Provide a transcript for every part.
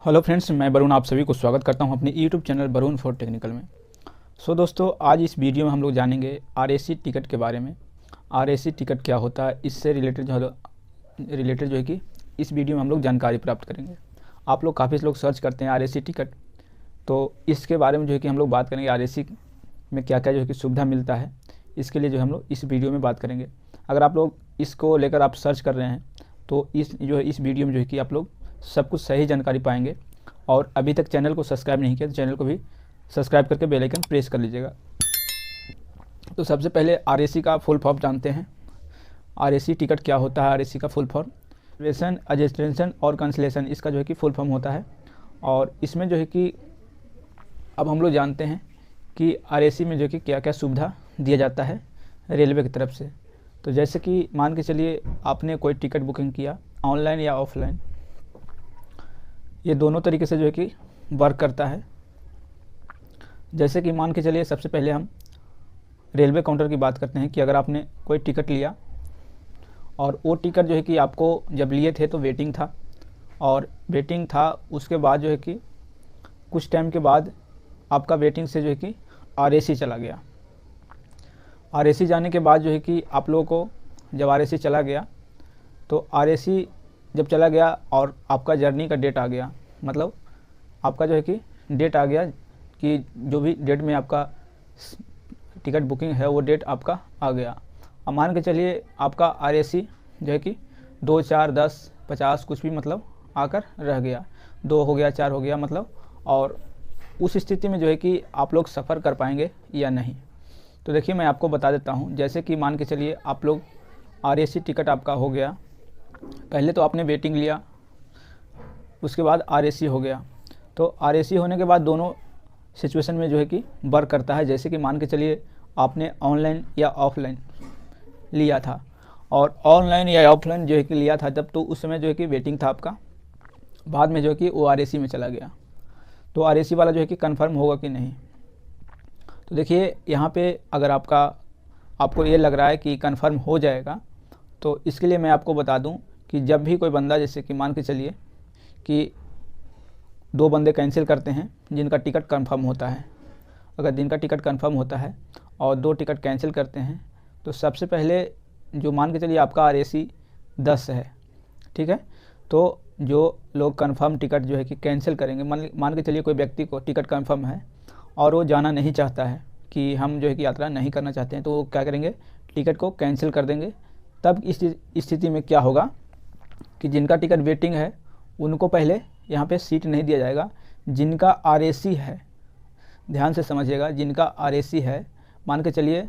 Hello friends, मैं वरुण आप सभी को स्वागत करता हूं अपने YouTube channel Varun for technical में। दोस्तों, आज इस वीडियो में हम लोग जानेंगे आरएसी टिकट के बारे में। आरएसी टिकट क्या होता है, इससे रिलेटेड जो है कि इस वीडियो में हम लोग जानकारी प्राप्त करेंगे। आप लोग काफ़ी लोग सर्च करते हैं आरएसी टिकट, तो इसके बारे में जो है कि हम लोग बात करेंगे। आरएसी में क्या क्या जो है कि सुविधा मिलता है, इसके लिए जो हम लोग इस वीडियो में बात करेंगे। अगर आप लोग इसको लेकर आप सर्च कर रहे हैं तो इस वीडियो में जो है कि आप लोग सब कुछ सही जानकारी पाएंगे। और अभी तक चैनल को सब्सक्राइब नहीं किया तो चैनल को भी सब्सक्राइब करके बेल आइकन प्रेस कर लीजिएगा। तो सबसे पहले आरएसी का फुल फॉर्म जानते हैं। आरएसी टिकट क्या होता है? आरएसी का फुल फॉर्म रिजर्वेशन, रजिस्ट्रेशन और कैंसिलेशन, इसका जो है कि फुल फॉर्म होता है। और इसमें जो है कि अब हम लोग जानते हैं कि आरएसी में जो है कि क्या क्या सुविधा दिया जाता है रेलवे की तरफ से। तो जैसे कि मान के चलिए आपने कोई टिकट बुकिंग किया ऑनलाइन या ऑफलाइन, ये दोनों तरीके से जो है कि वर्क करता है। जैसे कि मान के चलिए सबसे पहले हम रेलवे काउंटर की बात करते हैं कि अगर आपने कोई टिकट लिया और वो टिकट जो है कि आपको जब लिए थे तो वेटिंग था, उसके बाद जो है कि कुछ टाइम के बाद आपका वेटिंग से जो है कि आरएसी चला गया। आरएसी जाने के बाद जो है कि आप लोगों को जब आरएसी चला गया तो आरएसी जब चला गया और आपका जर्नी का डेट आ गया, मतलब आपका जो है कि डेट आ गया कि जो भी डेट में आपका टिकट बुकिंग है वो डेट आपका आ गया। अब मान के चलिए आपका आरएसी जो है कि 2, 4, 10, 50 कुछ भी मतलब आकर रह गया, 2 हो गया, 4 हो गया मतलब। और उस स्थिति में जो है कि आप लोग सफ़र कर पाएंगे या नहीं। तो देखिए मैं आपको बता देता हूँ। जैसे कि मान के चलिए आप लोग आरएसी टिकट आपका हो गया, पहले तो आपने वेटिंग लिया, उसके बाद आरएसी हो गया। तो आरएसी होने के बाद दोनों सिचुएशन में जो है कि वर्क करता है। जैसे कि मान के चलिए आपने ऑनलाइन या ऑफलाइन लिया था, और ऑनलाइन या ऑफलाइन जो है कि लिया था तब तो उस समय जो है कि वेटिंग था आपका, बाद में जो है कि वो आरएसी में चला गया, तो आरएसी वाला जो है कि कंफर्म होगा कि नहीं। तो देखिए यहाँ पे अगर आपको ये लग रहा है कि कंफर्म हो जाएगा, तो इसके लिए मैं आपको बता दूं कि जब भी कोई बंदा, जैसे कि मान के चलिए कि 2 बंदे कैंसिल करते हैं जिनका टिकट कंफर्म होता है, अगर जिनका टिकट कंफर्म होता है और 2 टिकट कैंसिल करते हैं, तो सबसे पहले जो मान के चलिए आपका आरएसी 10 है, ठीक है। तो जो लोग कंफर्म टिकट जो है कि कैंसिल करेंगे, मान के चलिए कोई व्यक्ति को टिकट कंफर्म है और वो जाना नहीं चाहता है कि हम जो है कि यात्रा नहीं करना चाहते हैं, तो वो क्या करेंगे, टिकट को कैंसिल कर देंगे। तब इस स्थिति में क्या होगा कि जिनका टिकट वेटिंग है उनको पहले यहाँ पे सीट नहीं दिया जाएगा। जिनका आरएसी है, ध्यान से समझिएगा, जिनका आरएसी है, मान के चलिए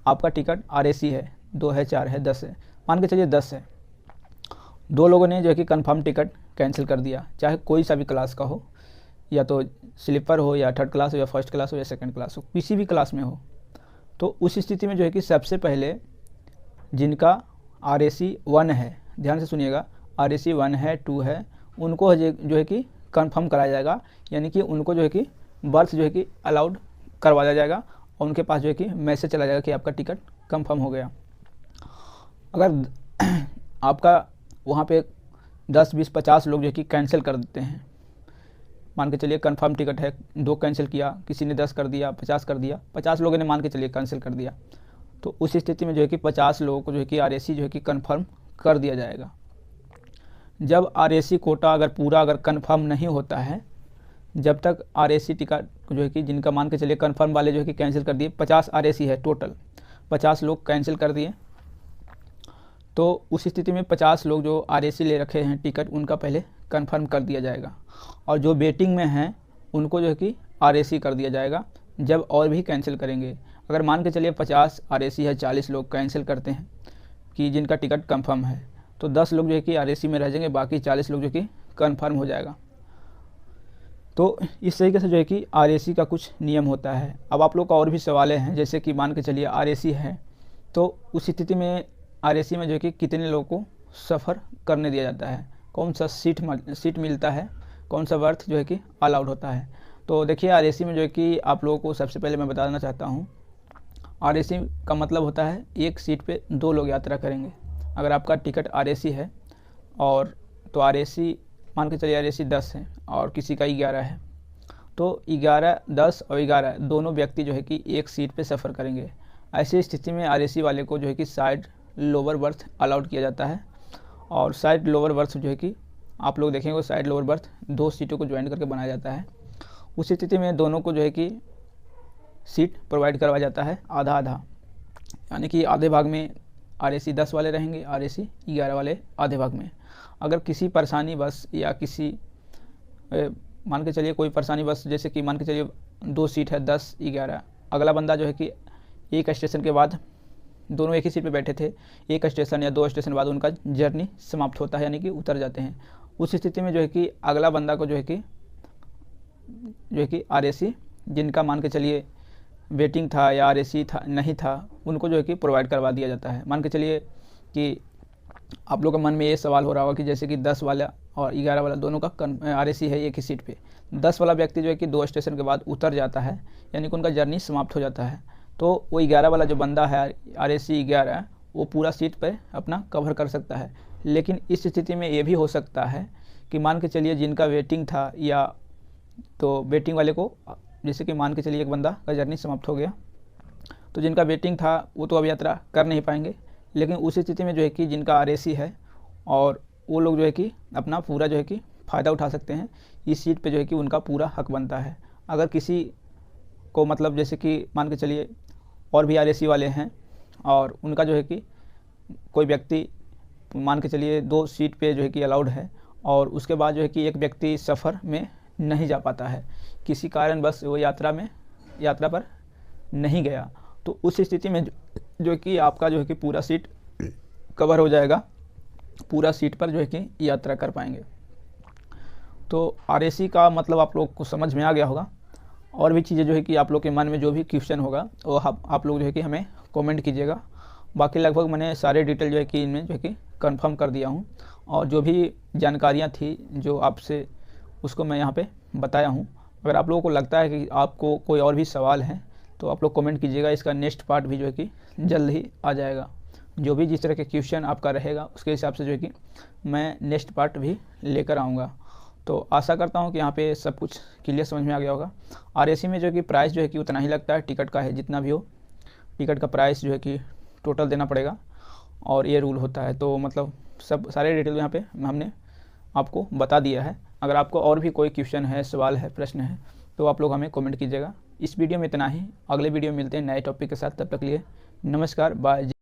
आपका टिकट आरएसी है, 2 है, 4 है, 10 है, मान के चलिए 10 है। 2 लोगों ने जो है कि कंफर्म टिकट कैंसिल कर दिया, चाहे कोई सा भी क्लास का हो, या तो स्लीपर हो या 3rd क्लास हो या 1st क्लास हो या 2nd क्लास हो, किसी भी क्लास में हो। तो उस स्थिति में जो है कि सबसे पहले जिनका आरएसी 1 है, ध्यान से सुनिएगा, आरएसी 1 है, 2 है, उनको जो है कि कंफर्म कराया जाएगा, यानी कि उनको जो है कि बर्थ जो है कि अलाउड करवाया जाएगा और उनके पास जो है कि मैसेज चला जाएगा कि आपका टिकट कंफर्म हो गया। अगर आपका वहाँ पे 10, 20, 50 लोग जो है कि कैंसिल कर देते हैं, मान के चलिए कंफर्म टिकट है, 2 कैंसिल किया, किसी ने 10 कर दिया, 50 कर दिया, 50 लोगों ने मान के चलिए कैंसिल कर दिया, तो उस स्थिति में जो है कि 50 लोगों को जो है कि आरएसी जो है कि कंफर्म कर दिया जाएगा। जब आरएसी कोटा अगर कंफर्म नहीं होता है, जब तक आरएसी टिकट जो है कि जिनका मान के चलिए कंफर्म वाले जो है कि कैंसिल कर दिए, 50 आरएसी है टोटल, 50 लोग कैंसिल कर दिए, तो उस स्थिति में 50 लोग जो आरएसी ले रखे हैं टिकट, उनका पहले कंफर्म कर दिया जाएगा, और जो वेटिंग में हैं उनको जो है कि आरएसी कर दिया जाएगा जब और भी कैंसिल करेंगे। अगर मान के चलिए 50 आरएसी है, 40 लोग कैंसिल करते हैं कि जिनका टिकट कंफर्म है, तो 10 लोग जो है कि आरएसी में रह जाएंगे, बाकी 40 लोग जो कि कंफर्म हो जाएगा। तो इस तरीके से जो है कि आरएसी का कुछ नियम होता है। अब आप लोग का और भी सवाल हैं, जैसे कि मान के चलिए आरएसी है, तो उस स्थिति में आरएसी में जो है कि कितने लोगों को सफ़र करने दिया जाता है, कौन सा सीट मिलता है, कौन सा बर्थ जो है कि अलाउड होता है। तो देखिए आरएसी में जो है कि आप लोगों को सबसे पहले मैं बता देना चाहता हूँ, आरएसी का मतलब होता है एक सीट पे 2 लोग यात्रा करेंगे। अगर आपका टिकट आरएसी है और तो आरएसी मान के चलिए RAC 10 है और किसी का 11 है, तो 11, 10 और 11 दोनों व्यक्ति जो है कि एक सीट पे सफ़र करेंगे। ऐसी स्थिति में RAC वाले को जो है कि साइड लोअर बर्थ अलाउड किया जाता है। और साइड लोअर बर्थ जो है कि आप लोग देखेंगे साइड लोअर बर्थ 2 सीटों को ज्वाइन करके बनाया जाता है। उस स्थिति में दोनों को जो है कि सीट प्रोवाइड करवाया जाता है आधा आधा, यानी कि आधे भाग में RAC 10 वाले रहेंगे, RAC 11 वाले आधे भाग में। अगर किसी परेशानी बस या किसी मान के चलिए कोई परेशानी बस, जैसे कि मान के चलिए 2 सीट है 10, 11, अगला बंदा जो है कि एक स्टेशन के बाद दोनों एक ही सीट पे बैठे थे, एक स्टेशन या 2 स्टेशन बाद उनका जर्नी समाप्त होता है, यानी कि उतर जाते हैं। उस स्थिति में जो है कि अगला बंदा को जो है कि RAC जिनका मान के चलिए वेटिंग था या RAC था नहीं था, उनको जो है कि प्रोवाइड करवा दिया जाता है। मान के चलिए कि आप लोगों के मन में ये सवाल हो रहा होगा कि जैसे कि 10 वाला और 11 वाला दोनों का RAC है एक ही सीट पे, 10 वाला व्यक्ति जो है कि 2 स्टेशन के बाद उतर जाता है, यानी कि उनका जर्नी समाप्त हो जाता है, तो वो 11 वाला जो बंदा है RAC 11 वो पूरा सीट पे अपना कवर कर सकता है। लेकिन इस स्थिति में ये भी हो सकता है कि मान के चलिए जिनका वेटिंग था, या तो वेटिंग वाले को, जैसे कि मान के चलिए एक बंदा का जर्नी समाप्त हो गया, तो जिनका वेटिंग था वो तो अब यात्रा कर नहीं पाएंगे। लेकिन उस स्थिति में जो है कि जिनका RAC है और वो लोग जो है कि अपना पूरा जो है कि फ़ायदा उठा सकते हैं, इस सीट पे जो है कि उनका पूरा हक बनता है। अगर किसी को मतलब जैसे कि मान के चलिए और भी RAC वाले हैं और उनका जो है कि कोई व्यक्ति मान के चलिए 2 सीट पे जो है कि अलाउड है, और उसके बाद जो है कि एक व्यक्ति सफ़र में नहीं जा पाता है, किसी कारण बस वो यात्रा पर नहीं गया, तो उस स्थिति में जो कि आपका जो है कि पूरा सीट कवर हो जाएगा, पूरा सीट पर जो है कि यात्रा कर पाएंगे। तो RAC का मतलब आप लोग को समझ में आ गया होगा। और भी चीज़ें जो है कि आप लोग के मन में जो भी क्वेश्चन होगा वो आप लोग जो है कि हमें कमेंट कीजिएगा। बाकी लगभग मैंने सारे डिटेल जो है कि इनमें जो है कि कंफर्म कर दिया हूँ, और जो भी जानकारियाँ थी जो आपसे उसको मैं यहाँ पे बताया हूँ। अगर आप लोगों को लगता है कि आपको कोई और भी सवाल है तो आप लोग कमेंट कीजिएगा, इसका नेक्स्ट पार्ट भी जो है कि जल्द ही आ जाएगा। जो भी जिस तरह के क्वेश्चन आपका रहेगा उसके हिसाब से जो है कि मैं नेक्स्ट पार्ट भी लेकर आऊँगा। तो आशा करता हूँ कि यहाँ पे सब कुछ क्लियर समझ में आ गया होगा। RAC में जो है कि प्राइस जो है कि उतना ही लगता है टिकट का, है जितना भी हो टिकट का प्राइस जो है कि टोटल देना पड़ेगा, और ये रूल होता है। तो मतलब सब सारे डिटेल यहाँ पे हमने आपको बता दिया है। अगर आपको और भी कोई क्वेश्चन है, सवाल है, प्रश्न है, तो आप लोग हमें कमेंट कीजिएगा। इस वीडियो में इतना ही, अगले वीडियो में मिलते हैं नए टॉपिक के साथ। तब तक लिए नमस्कार, बाय।